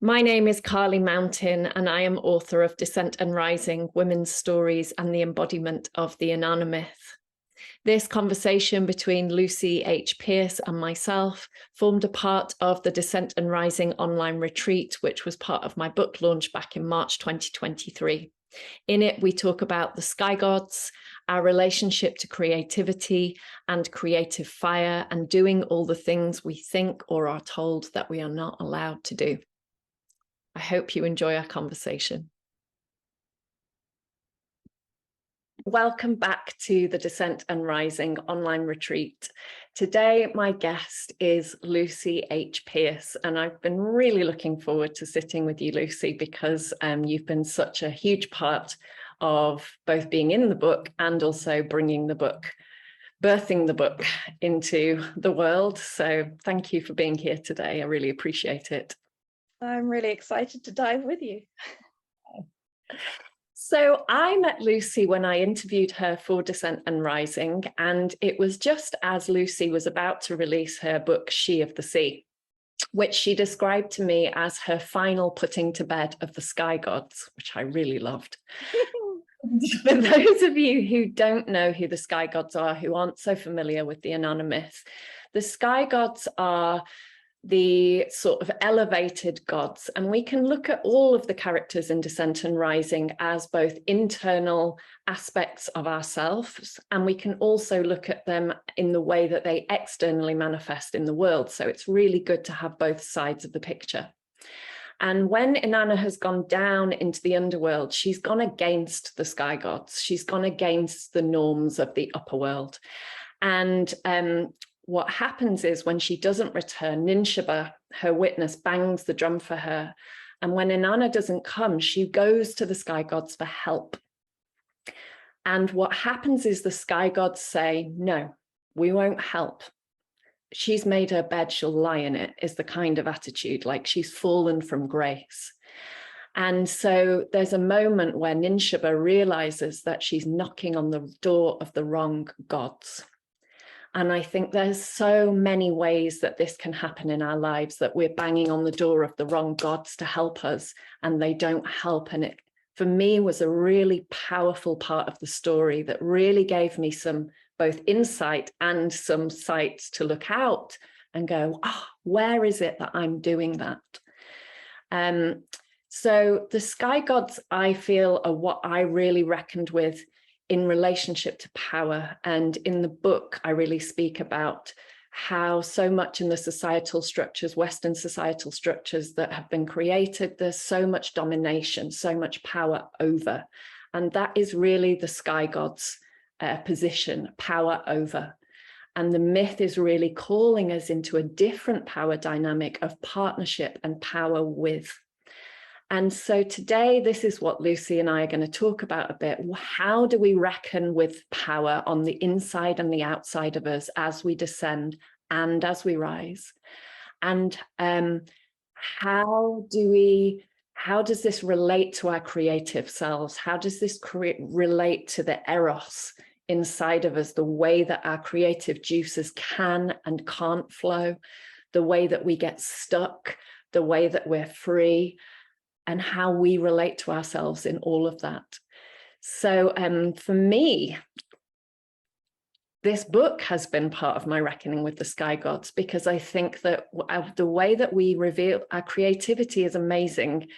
My name is Carly Mountain, and I am author of Descent and Rising, Women's Stories and the Embodiment of the Inanna Myth. This conversation between Lucy H. Pearce and myself formed a part of the Descent and Rising online retreat, which was part of my book launch back in March 2023. In it, we talk about the sky gods, our relationship to creativity and creative fire, and doing all the things we think or are told that we are not allowed to do. I hope you enjoy our conversation. Welcome back to the Descent and Rising online retreat. Today, my guest is Lucy H. Pearce, and I've been really looking forward to sitting with you, Lucy, because you've been such a huge part of both being in the book and also bringing the book, birthing the book into the world. So thank you for being here today. I really appreciate it. I'm really excited to dive with you. So I met Lucy when I interviewed her for Descent and Rising, and it was just as Lucy was about to release her book, She of the Sea, which she described to me as her final putting to bed of the sky gods, which I really loved. For those of you who don't know who the sky gods are, who aren't so familiar with the Inanna myth, the sky gods are the sort of elevated gods, and we can look at all of the characters in Descent and Rising as both internal aspects of ourselves, and we can also look at them in the way that they externally manifest in the world. So it's really good to have both sides of the picture. And when Inanna has gone down into the underworld, she's gone against the sky gods. She's gone against the norms of the upper world. And what happens is when she doesn't return, Ninshaba, her witness, bangs the drum for her. And when Inanna doesn't come, she goes to the sky gods for help. And what happens is the sky gods say, no, we won't help. She's made her bed, she'll lie in it, is the kind of attitude, like she's fallen from grace. And so there's a moment where Ninshaba realizes that she's knocking on the door of the wrong gods. And I think there's so many ways that this can happen in our lives, that we're banging on the door of the wrong gods to help us, and they don't help. And it, for me, was a really powerful part of the story that really gave me some both insight and some sights to look out and go, oh, where is it that I'm doing that? So the sky gods, I feel, are what I really reckoned with in relationship to power. And in the book, I really speak about how so much in the societal structures, Western societal structures that have been created, there's so much domination, so much power over. And that is really the sky gods' position, power over. And the myth is really calling us into a different power dynamic of partnership and power with. And so today, this is what Lucy and I are going to talk about a bit. How do we reckon with power on the inside and the outside of us as we descend and as we rise? And how does this relate to our creative selves? How does this relate to the eros inside of us, the way that our creative juices can and can't flow, the way that we get stuck, the way that we're free, and how we relate to ourselves in all of that. So for me, this book has been part of my reckoning with the sky gods, because I think that the way that we reveal our creativity is amazing.